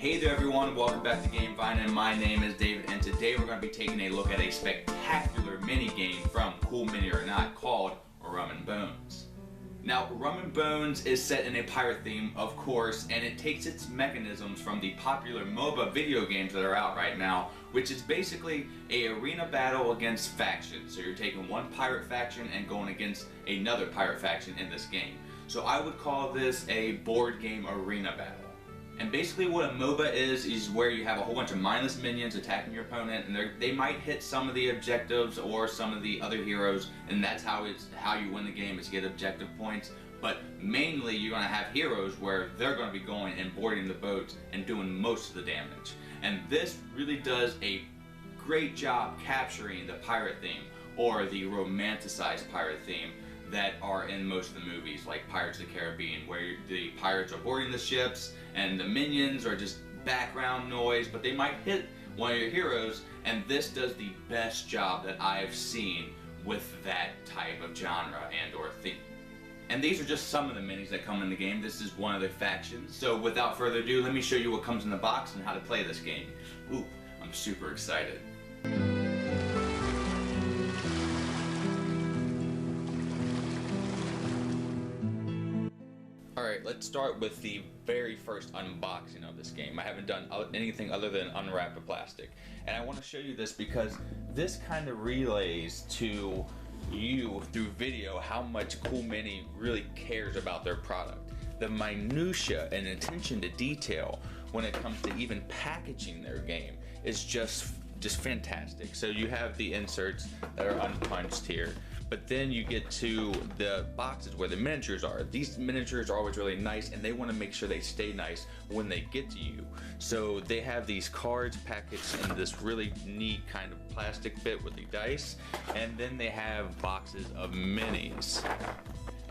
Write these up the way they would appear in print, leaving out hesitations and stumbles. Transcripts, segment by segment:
Hey there everyone, welcome back to Gamevine, and my name is David, and today we're going to be taking a look at a spectacular mini game from Cool Mini or Not called Rum and Bones. Now, Rum and Bones is set in a pirate theme, of course, and it takes its mechanisms from the popular MOBA video games that are out right now, which is basically a arena battle against factions. So you're taking one pirate faction and going against another pirate faction in this game. So I would call this a board game arena battle. And basically what a MOBA is where you have a whole bunch of mindless minions attacking your opponent, and they might hit some of the objectives or some of the other heroes, and that's how you win the game, is get objective points. But mainly you're going to have heroes where they're going to be going and boarding the boats and doing most of the damage. And this really does a great job capturing the pirate theme, or the romanticized pirate theme, that are in most of the movies, like Pirates of the Caribbean, where the pirates are boarding the ships and the minions are just background noise, but they might hit one of your heroes, and this does the best job that I've seen with that type of genre and or theme. And these are just some of the minis that come in the game. This is one of the factions. So without further ado, let me show you what comes in the box and how to play this game. Ooh, I'm super excited. Alright, let's start with the very first unboxing of this game. I haven't done anything other than unwrap the plastic. And I want to show you this because this kind of relays to you through video how much Cool Mini really cares about their product. The minutia and attention to detail when it comes to even packaging their game is just fantastic. So you have the inserts that are unpunched here, but then you get to the boxes where the miniatures are. These miniatures are always really nice, and they want to make sure they stay nice when they get to you. So they have these cards packaged in this really neat kind of plastic bit with the dice, and then they have boxes of minis.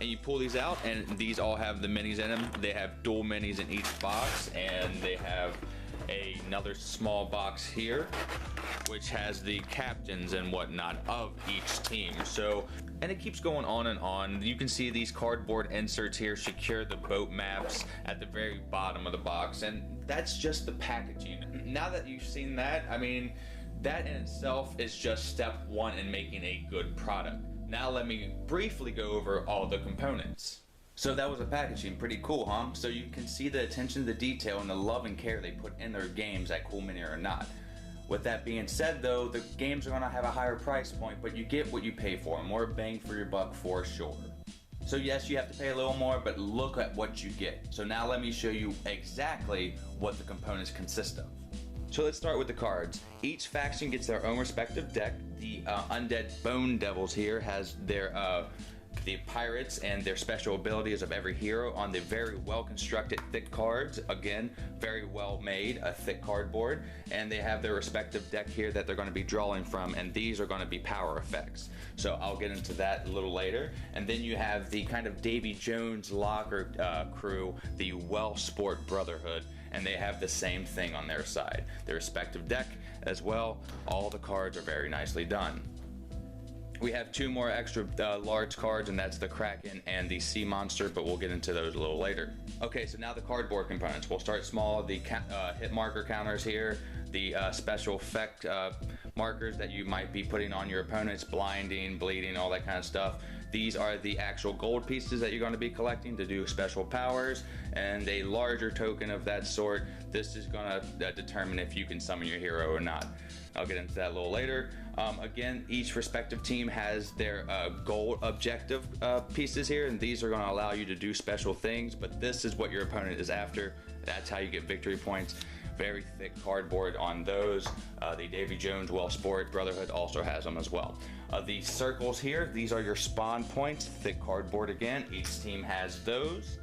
And you pull these out, and these all have the minis in them. They have dual minis in each box, and they have another small box here which has the captains and whatnot of each team. So, and it keeps going on and on. You can see these cardboard inserts here secure the boat maps at the very bottom of the box, and that's just the packaging. Now that you've seen that, I mean, that in itself is just step one in making a good product. Now let me briefly go over all the components. So that was the packaging, pretty cool, huh? So you can see the attention to detail and the love and care they put in their games at Cool Mini or Not. With that being said though, the games are going to have a higher price point, but you get what you pay for, more bang for your buck for sure. So yes, you have to pay a little more, but look at what you get. So now let me show you exactly what the components consist of. So let's start with the cards. Each faction gets their own respective deck. The Undead Bone Devils here has their the pirates and their special abilities of every hero on the very well constructed thick cards. Again, very well made, a thick cardboard, and they have their respective deck here that they're going to be drawing from, and these are going to be power effects. So I'll get into that a little later. And then you have the kind of Davy Jones locker crew, the Well Sport Brotherhood, and they have the same thing on their side. Their respective deck as well. All the cards are very nicely done. We have two more extra large cards, and that's the Kraken and the Sea Monster, but we'll get into those a little later. Okay, so now the cardboard components. We'll start small. The hit marker counters here, the special effect markers that you might be putting on your opponents, blinding, bleeding, all that kind of stuff. These are the actual gold pieces that you're going to be collecting to do special powers, and a larger token of that sort. This is going to determine if you can summon your hero or not. I'll get into that a little later. Again, each respective team has their goal objective pieces here, and these are going to allow you to do special things, but this is what your opponent is after. That's how you get victory points. Very thick cardboard on those. The Davy Jones Well Sport Brotherhood also has them as well. The circles here, these are your spawn points, thick cardboard again. Each team has those.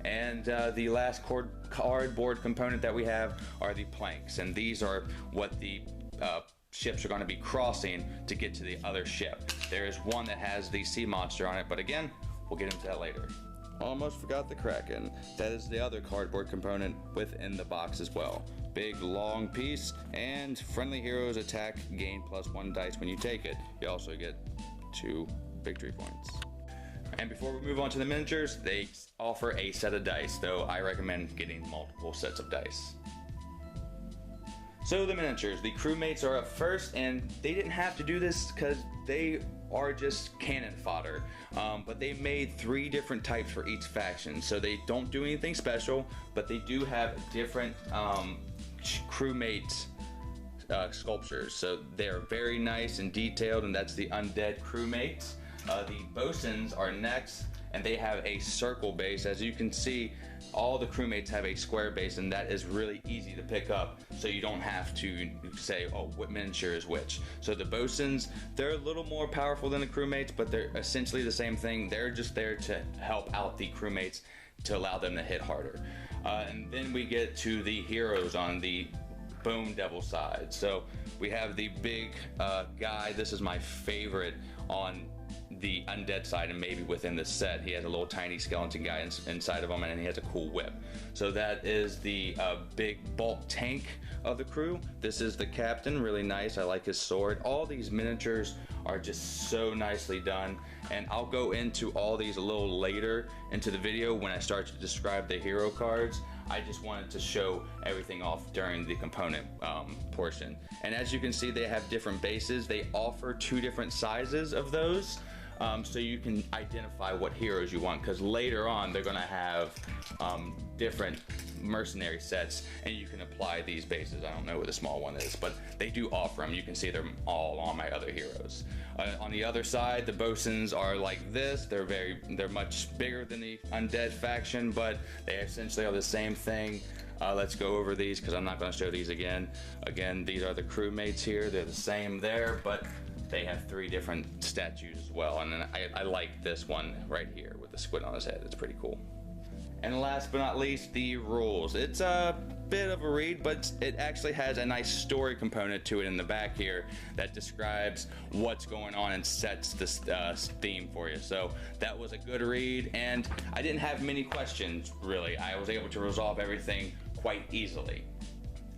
And the last cardboard component that we have are the planks, and these are what the ships are going to be crossing to get to the other ship. There is one that has the Sea Monster on it, but again, we'll get into that later. Almost forgot the Kraken. That is the other cardboard component within the box as well. Big long piece, and friendly heroes attack, gain +1 dice when you take it. You also get 2 victory points. And before we move on to the miniatures, they offer a set of dice, though I recommend getting multiple sets of dice. So the miniatures, the crewmates are up first, and they didn't have to do this because they are just cannon fodder. But they made 3 different types for each faction, so they don't do anything special, but they do have different crewmates sculptures. So they're very nice and detailed, and that's the undead crewmates. The bosuns are next, and they have a circle base. As you can see, all the crewmates have a square base, and that is really easy to pick up, so you don't have to say, oh, what miniature is which. So the bosuns, they're a little more powerful than the crewmates, but they're essentially the same thing. They're just there to help out the crewmates to allow them to hit harder. And then we get to the heroes on the Bone Devil side. So we have the big guy. This is my favorite on the undead side, and maybe within the set. He has a little tiny skeleton guy inside of him, and he has a cool whip. So that is the big bulk tank of the crew. This is the captain, really nice. I like his sword. All these miniatures are just so nicely done, and I'll go into all these a little later into the video when I start to describe the hero cards. I just wanted to show everything off during the component portion. And as you can see, they have different bases. They offer 2 different sizes of those, so you can identify what heroes you want, because later on they're going to have different mercenary sets, and you can apply these bases. I don't know what the small one is, but they do offer them. You can see them all on my other heroes. On the other side, the bosuns are like this. They're much bigger than the undead faction, but they essentially are the same thing. Let's go over these because I'm not going to show these again. Again, these are the crewmates here. They're the same there, but they have 3 different statues as well. And then I like this one right here with the squid on his head. It's pretty cool. And last but not least, the rules. It's a bit of a read, but it actually has a nice story component to it in the back here that describes what's going on and sets this theme for you. So that was a good read, and I didn't have many questions, really. I was able to resolve everything quite easily.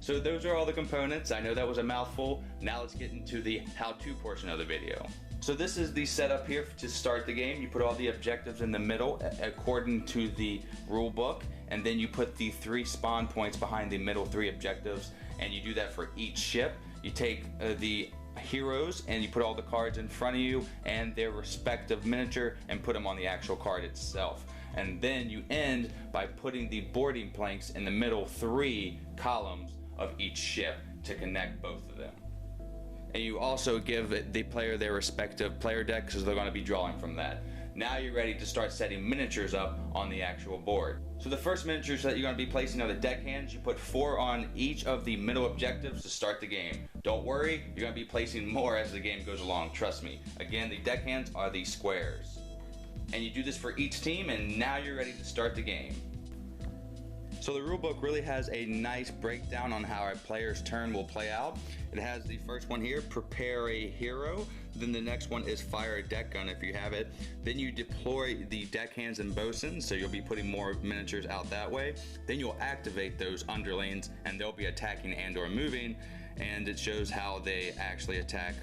So those are all the components. I know that was a mouthful. Now let's get into the how-to portion of the video. So this is the setup here to start the game. You put all the objectives in the middle according to the rule book, and then you put the 3 spawn points behind the middle 3 objectives, and you do that for each ship. You take the heroes and you put all the cards in front of you and their respective miniature and put them on the actual card itself. And then you end by putting the boarding planks in the middle 3 columns of each ship to connect both of them. And you also give the player their respective player deck, because they're going to be drawing from that. Now you're ready to start setting miniatures up on the actual board. So the first miniatures that you're going to be placing are the deckhands. You put 4 on each of the middle objectives to start the game. Don't worry, you're going to be placing more as the game goes along, trust me. Again, the deckhands are the squares. And you do this for each team, and now you're ready to start the game. So the rulebook really has a nice breakdown on how a player's turn will play out. It has the first one here, prepare a hero. Then the next one is fire a deck gun if you have it. Then you deploy the deckhands and bosuns, so you'll be putting more miniatures out that way. Then you'll activate those underlings, and they'll be attacking and or moving, and it shows how they actually attack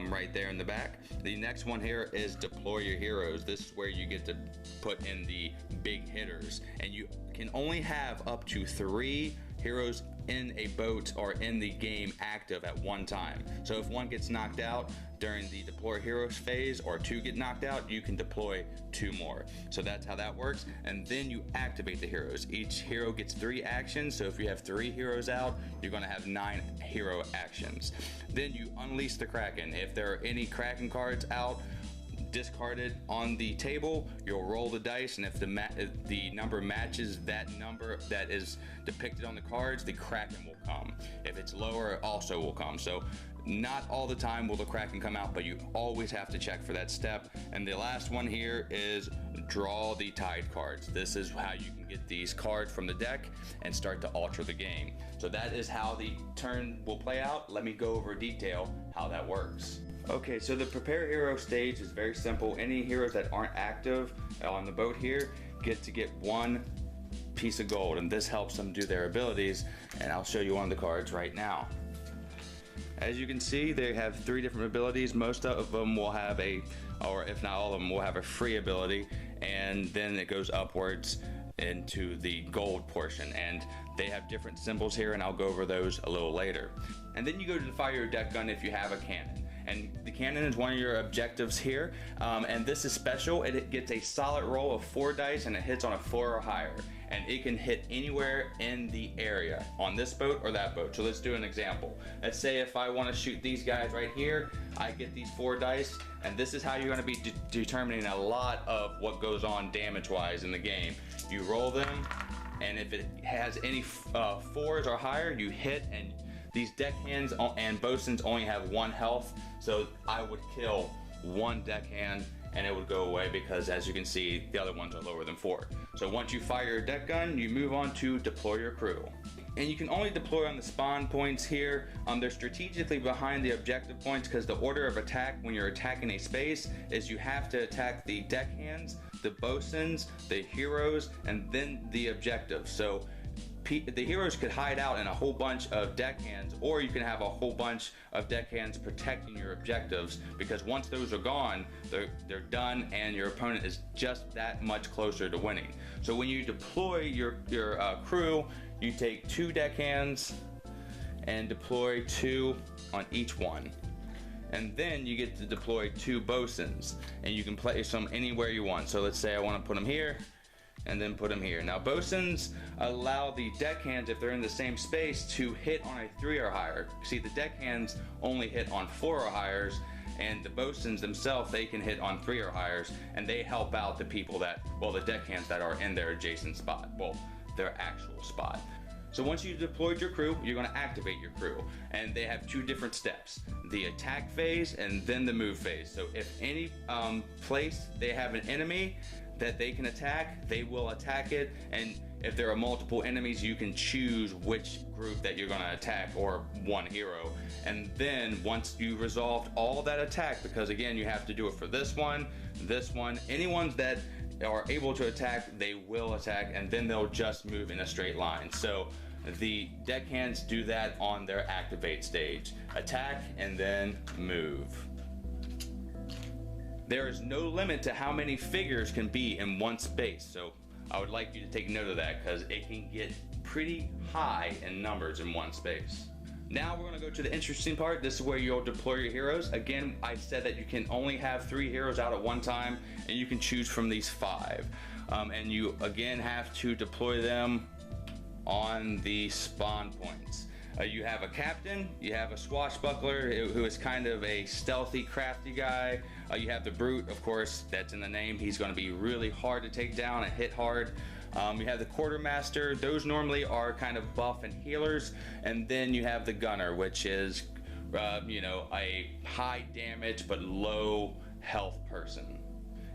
right there in the back. The next one here is deploy your heroes. This is where you get to put in the big hitters, and you can only have up to 3 heroes in a boat or in the game active at one time. So if one gets knocked out during the deploy heroes phase, or 2 get knocked out, you can deploy 2 more. So that's how that works. And then you activate the heroes. Each hero gets 3 actions. So if you have 3 heroes out, you're going to have 9 hero actions. Then you unleash the Kraken. If there are any Kraken cards out, discarded on the table, you'll roll the dice, and if the number matches that number that is depicted on the cards, the Kraken will come. If it's lower, it also will come. So not all the time will the Kraken come out, but you always have to check for that step. And the last one here is draw the tide cards. This is how you can get these cards from the deck and start to alter the game. So that is how the turn will play out. Let me go over detail how that works. Okay, so the prepare hero stage is very simple. Any heroes that aren't active on the boat here get 1 piece of gold, and this helps them do their abilities, and I'll show you one of the cards right now. As you can see, they have 3 different abilities. Most of them will have or if not all of them, will have a free ability, and then it goes upwards into the gold portion, and they have different symbols here, and I'll go over those a little later. And then you go to fire your deck gun if you have a cannon. And the cannon is one of your objectives here, and this is special. It gets a solid roll of 4 dice, and it hits on a 4 or higher, and it can hit anywhere in the area on this boat or that boat. So let's do an example. Let's say if I want to shoot these guys right here, I get these 4 dice, and this is how you're going to be determining a lot of what goes on damage wise in the game. You roll them, and if it has any 4s or higher, you hit. And these deckhands and bosuns only have 1 health, so I would kill 1 deckhand and it would go away, because as you can see, the other ones are lower than 4. So once you fire your deck gun, you move on to deploy your crew. And you can only deploy on the spawn points here. They're strategically behind the objective points, because the order of attack when you're attacking a space is you have to attack the deckhands, the bosuns, the heroes, and then the objectives. So the heroes could hide out in a whole bunch of deckhands, or you can have a whole bunch of deckhands protecting your objectives, because once those are gone, they're done, and your opponent is just that much closer to winning. So when you deploy your crew, you take 2 deckhands and deploy 2 on each one. And then you get to deploy 2 bosuns, and you can place them anywhere you want. So let's say I want to put them here, and then put them here. Now bosuns allow the deckhands, if they're in the same space, to hit on a 3 or higher. See, the deckhands only hit on 4 or higher, and the bosuns themselves, they can hit on 3 or higher, and they help out the people that, well, the deckhands that are in their adjacent spot, well, their actual spot. So once you've deployed your crew, you're going to activate your crew, and they have 2 different steps: the attack phase and then the move phase. So if any place they have an enemy that they can attack, they will attack it, and if there are multiple enemies, you can choose which group that you're going to attack, or 1 hero. And then once you resolved all that attack, because again, you have to do it for this one, any ones that are able to attack, they will attack, and then they'll just move in a straight line. So the deckhands do that on their activate stage: attack and then move. There is no limit to how many figures can be in one space, so I would like you to take note of that, because it can get pretty high in numbers in one space. Now we're going to go to the interesting part. This is where you'll deploy your heroes. Again, I said that you can only have 3 heroes out at one time, and you can choose from these 5. And you again have to deploy them on the spawn points. You have a captain, you have a swashbuckler who is kind of a stealthy, crafty guy. You have the brute, of course, that's in the name. He's going to be really hard to take down and hit hard. You have the quartermaster. Those normally are kind of buff and healers. And then you have the gunner, which is you know, a high damage but low health person.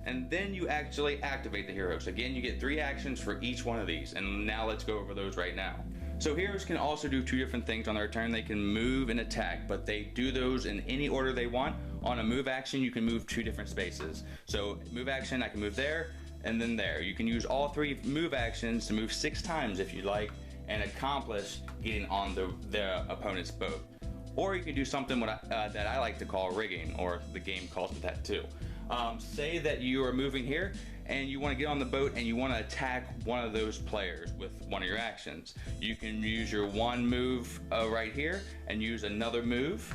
And then you actually activate the heroes. Again, you get 3 actions for each one of these, and now let's go over those right now. So heroes can also do 2 different things on their turn. They can move and attack, but they do those in any order they want. On a move action, you can move 2 different spaces. So move action, I can move there and then there. You can use all 3 move actions to move 6 times if you like, and accomplish getting on the opponent's boat. Or you can do something that I like to call rigging, or the game calls it that too. Say that you are moving here and you want to get on the boat and you want to attack one of those players with one of your actions. You can use your 1 move right here and use another move,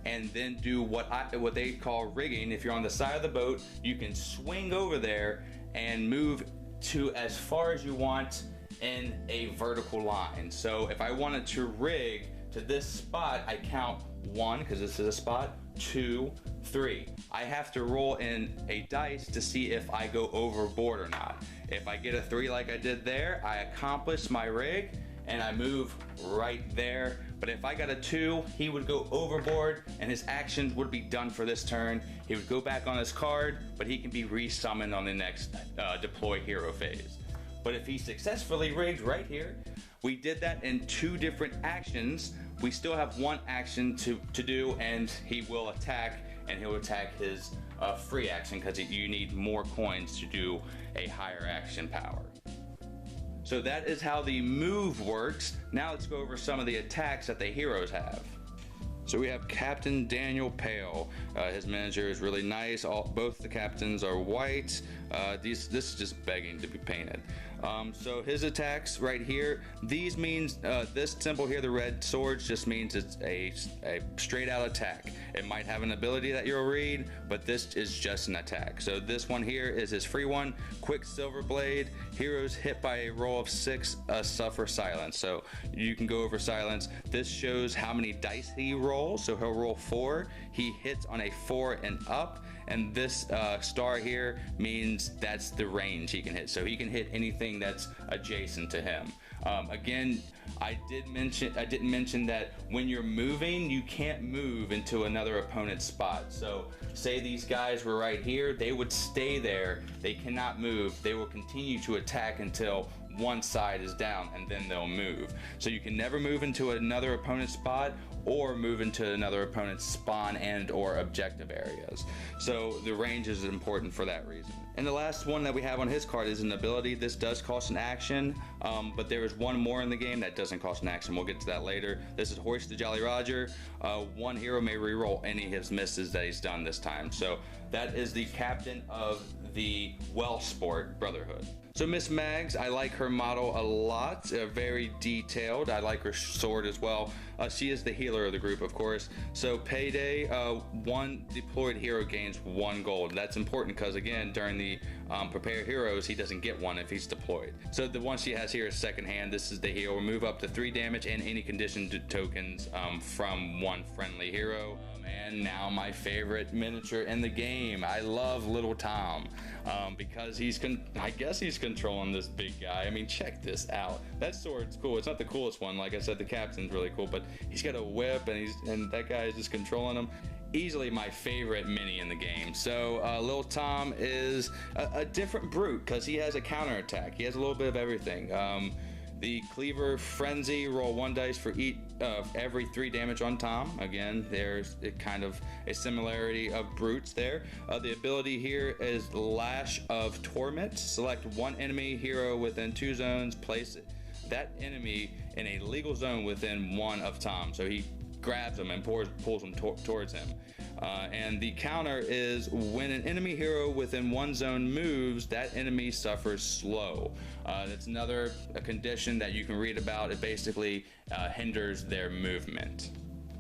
and then do what they call rigging. If you're on the side of the boat, you can swing over there and move to as far as you want in a vertical line. So if I wanted to rig to this spot, I count 1, because this is a spot, 2, 3. I have to roll in a dice to see if I go overboard or not. If I get a 3 like I did there, I accomplish my rig and I move right there. But if I got a 2, he would go overboard and his actions would be done for this turn. He would go back on his card, but he can be resummoned on the next deploy hero phase. But if he successfully rigged right here, we did that in 2 different actions. We still have 1 action to do, and he will attack, and he'll attack his free action, because you need more coins to do a higher action power. So that is how the move works. Now let's go over some of the attacks that the heroes have. So we have Captain Daniel Pale. His miniature is really nice. Both the captains are white. This is just begging to be painted. So his attacks right here, these means this symbol here, the red swords, just means it's a straight out attack. It might have an ability that you'll read, but this is just an attack. So this one here is his free one, Quicksilver Blade. Heroes hit by a roll of 6 suffer silence. So you can go over silence. This shows how many dice he rolls. So he'll roll 4. He hits on a 4 and up. And this star here means that's the range he can hit. So he can hit anything that's adjacent to him. Again, I didn't mention that when you're moving, you can't move into another opponent's spot. So say these guys were right here, they would stay there. They cannot move. They will continue to attack until one side is down, and then they'll move. So you can never move into another opponent's spot or move into another opponent's spawn and or objective areas. So the range is important for that reason. And the last one that we have on his card is an ability. This does cost an action, but there is one more in the game that doesn't cost an action. We'll get to that later. This is Hoist the Jolly Roger. One hero may reroll any of his misses that he's done this time. So that is the captain of the Wellsport Brotherhood. So Miss Mags, I like her model a lot, very detailed. I like her sword as well. She is the healer of the group, of course. So payday, one deployed hero gains 1 gold. That's important because again, during the prepare heroes, he doesn't get 1 if he's deployed. So the one she has here is second hand. This is the heal. Remove up to 3 damage and any conditioned tokens from one friendly hero. And now my favorite miniature in the game. I love Little Tom because I guess he's controlling this big guy. I mean, check this out. That sword's cool. It's not the coolest one. Like I said, the captain's really cool, but he's got a whip and that guy is just controlling him. Easily my favorite mini in the game. So Little Tom is a different brute because he has a counterattack. He has a little bit of everything. The Cleaver Frenzy, roll 1 dice for each every 3 damage on Tom. Again, there's kind of a similarity of brutes there. The ability here is Lash of Torment. Select 1 enemy hero within 2 zones. Place that enemy in a legal zone within 1 of Tom. So he grabs him and pulls him towards him. And the counter is when an enemy hero within 1 zone moves, that enemy suffers slow. That's another condition that you can read about. It basically hinders their movement.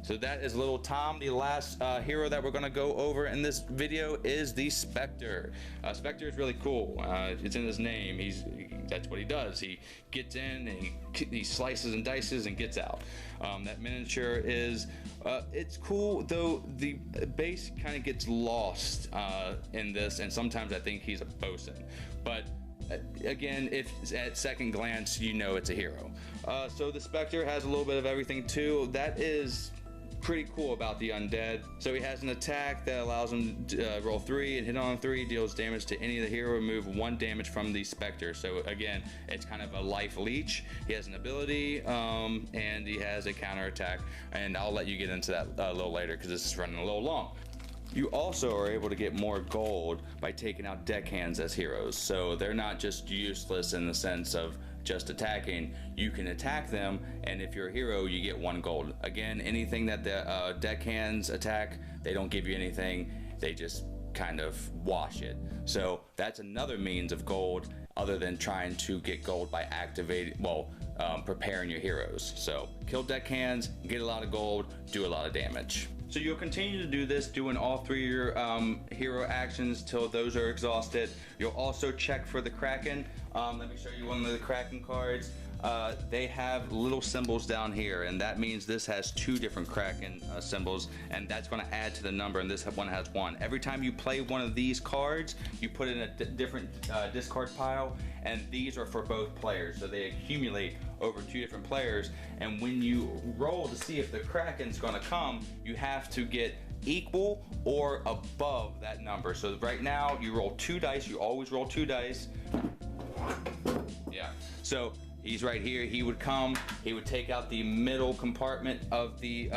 So that is Little Tom. The last hero that we're going to go over in this video is the Spectre. Spectre is really cool. It's in his name. That's what he does. He gets in and he slices and dices and gets out. That miniature is it's cool, though the base kind of gets lost in this, and sometimes I think he's a bosun. But again, if at second glance you know it's a hero. So the Spectre has a little bit of everything too. That is pretty cool about the undead. So he has an attack that allows him to roll 3 and hit on 3, deals damage to any of the hero, remove 1 damage from the Spectre. So again, it's kind of a life leech. He has an ability and he has a counter attack, and I'll let you get into that a little later because this is running a little long. You also are able to get more gold by taking out deckhands as heroes. So they're not just useless in the sense of just attacking. You can attack them, and if you're a hero, you get 1 gold. Again, anything that the deckhands attack, they don't give you anything. They just kind of wash it. So that's another means of gold other than trying to get gold by preparing your heroes. So kill deckhands, get a lot of gold, do a lot of damage. So you'll continue to do this, doing all 3 of your hero actions till those are exhausted. You'll also check for the Kraken. Let me show you one of the Kraken cards. They have little symbols down here, and that means this has 2 different Kraken symbols, and that's going to add to the number, and this one has 1. Every time you play one of these cards, you put it in a different discard pile, and these are for both players, so they accumulate over 2 different players. And when you roll to see if the Kraken's going to come, you have to get equal or above that number. So right now you roll 2 dice. You always roll 2 dice. Yeah, so he's right here. He would come, he would take out the middle compartment of the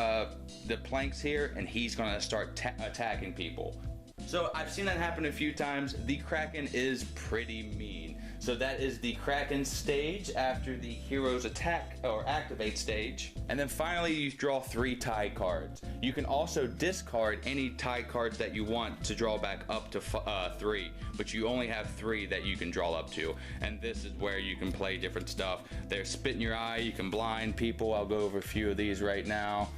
planks here, and he's gonna start attacking people. So I've seen that happen a few times. The Kraken is pretty mean. So that is the Kraken stage after the hero's attack or activate stage. And then finally you draw 3 tie cards. You can also discard any tie cards that you want to draw back up to 3, but you only have 3 that you can draw up to. And this is where you can play different stuff. There's Spit in Your Eye, you can blind people. I'll go over a few of these right now.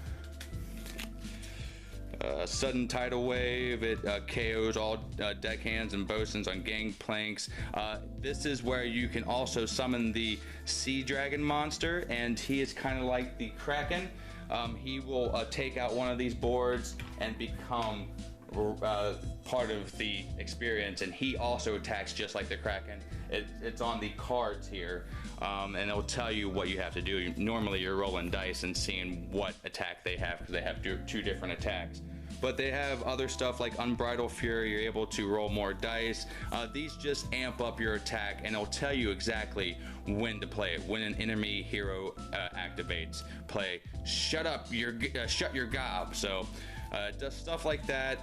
Sudden Tidal Wave, it KOs all deckhands and bosuns on gangplanks. This is where you can also summon the Sea Dragon monster, and he is kind of like the Kraken. He will take out one of these boards and become part of the experience, and he also attacks just like the Kraken. It's on the cards here, and it'll tell you what you have to do. Normally you're rolling dice and seeing what attack they have, because they have 2 different attacks. But they have other stuff like Unbridled Fury. You're able to roll more dice. These just amp up your attack, and it'll tell you exactly when to play it. When an enemy hero activates, play shut your gob. So does stuff like that.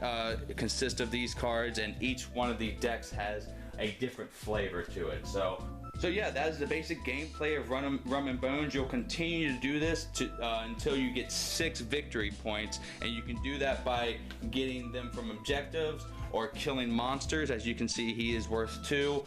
It consists of these cards, and each one of the decks has a different flavor to it. So yeah, that is the basic gameplay of Rum and Bones. You'll continue to do this until you get 6 victory points, and you can do that by getting them from objectives or killing monsters. As you can see, he is worth 2,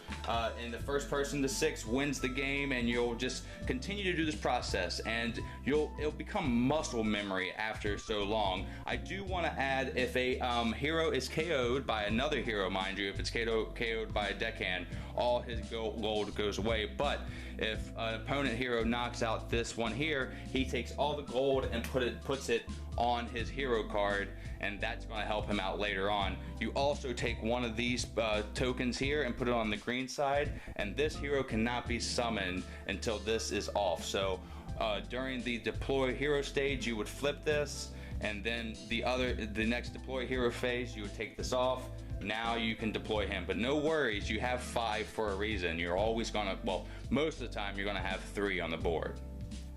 and the first person to 6 wins the game, and you'll just continue to do this process, and it'll become muscle memory after so long. I do want to add, if a hero is KO'd by another hero, mind you, if it's KO'd by a deckhand, all his gold goes away. But if an opponent hero knocks out this one here, he takes all the gold and puts it on his hero card, and that's going to help him out later on. You also take one of these tokens here and put it on the green side, and this hero cannot be summoned until this is off. So during the deploy hero stage, you would flip this, and then the next deploy hero phase, you would take this off. Now you can deploy him, but no worries, you have 5 for a reason. You're always gonna, well, most of the time you're gonna have 3 on the board.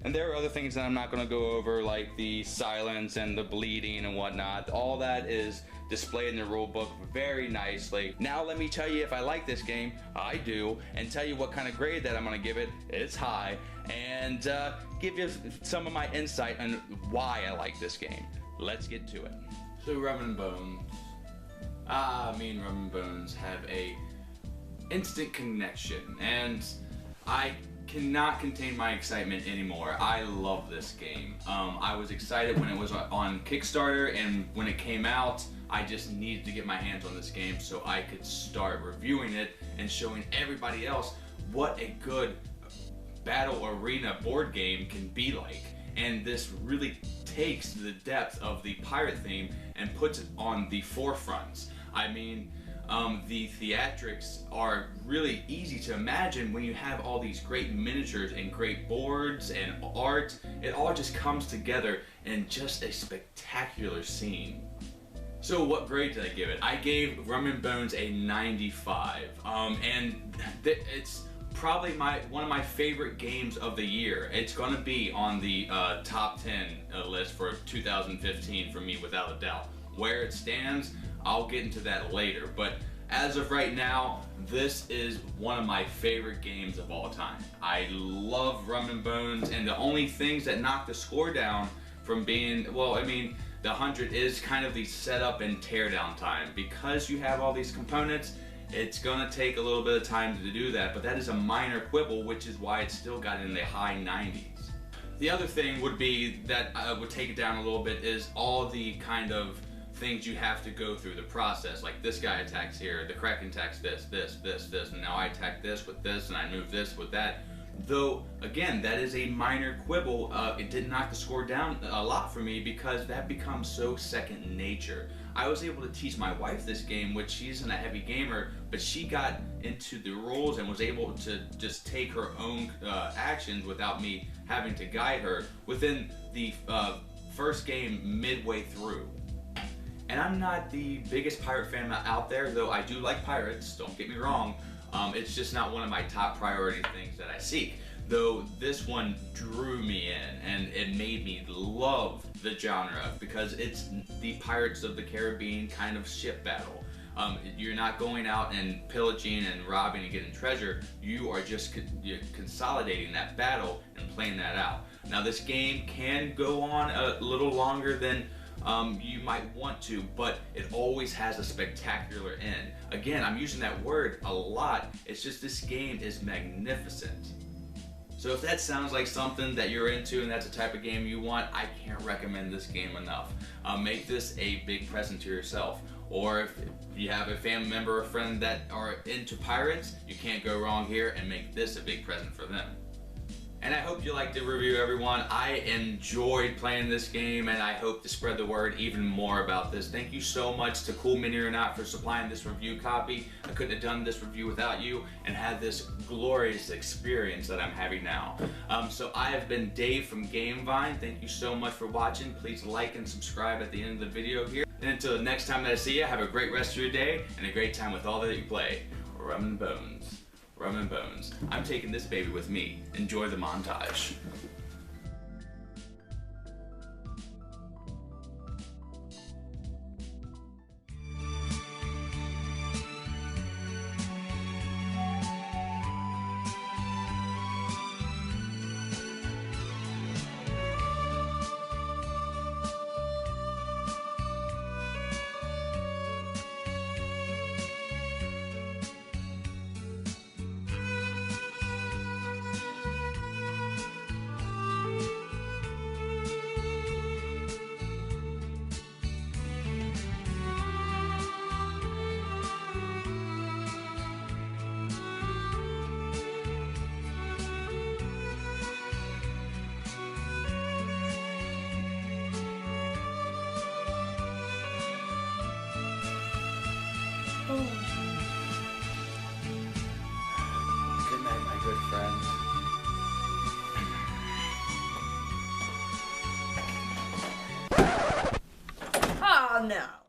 And there are other things that I'm not gonna go over, like the silence and the bleeding and whatnot. All that is displayed in the rule book very nicely. Now let me tell you if I like this game. I do, and tell you what kind of grade that I'm gonna give it. It's high, and give you some of my insight on why I like this game. Let's get to it. So Rum and Bones. Me and Rum and Bones have a instant connection, and I cannot contain my excitement anymore. I love this game. I was excited when it was on Kickstarter, and when it came out, I just needed to get my hands on this game so I could start reviewing it and showing everybody else what a good battle arena board game can be like. And this really takes the depth of the pirate theme and puts it on the forefront. I mean, the theatrics are really easy to imagine when you have all these great miniatures and great boards and art. It all just comes together in just a spectacular scene. So what grade did I give it? I gave Rum and Bones a 95, and it's probably one of my favorite games of the year. It's gonna be on the top 10 list for 2015 for me, without a doubt. Where it stands, I'll get into that later, but as of right now, this is one of my favorite games of all time. I love Rum and Bones, and the only things that knock the score down from being, well, I mean, the 100 is kind of the setup and teardown time. Because you have all these components, it's gonna take a little bit of time to do that, but that is a minor quibble, which is why it's still got in the high 90s. The other thing would be that I would take it down a little bit is all the kind of things you have to go through the process. Like this guy attacks here, the Kraken attacks this, and now I attack this with this, and I move this with that. Though, again, that is a minor quibble. It did knock the score down a lot for me because that becomes so second nature. I was able to teach my wife this game, which she isn't a heavy gamer, but she got into the rules and was able to just take her own actions without me having to guide her within the first game midway through. And I'm not the biggest pirate fan out there, though I do like pirates, don't get me wrong. It's just not one of my top priority things that I seek. Though this one drew me in, and it made me love the genre because it's the Pirates of the Caribbean kind of ship battle. You're not going out and pillaging and robbing and getting treasure. You are just you're consolidating that battle and playing that out. Now this game can go on a little longer than you might want to, but it always has a spectacular end. Again, I'm using that word a lot. It's just this game is magnificent. So if that sounds like something that you're into and that's the type of game you want, I can't recommend this game enough. Make this a big present to yourself. Or if you have a family member or friend that are into pirates, you can't go wrong here and make this a big present for them. And I hope you liked the review, everyone. I enjoyed playing this game, and I hope to spread the word even more about this. Thank you so much to Cool Mini or Not for supplying this review copy. I couldn't have done this review without you and had this glorious experience that I'm having now. So I have been Dave from Gamevine. Thank you so much for watching. Please like and subscribe at the end of the video here. And until the next time that I see you, have a great rest of your day and a great time with all that you play. Rum and Bones. Rum and Bones. I'm taking this baby with me. Enjoy the montage. Good night, my good friend. Oh no.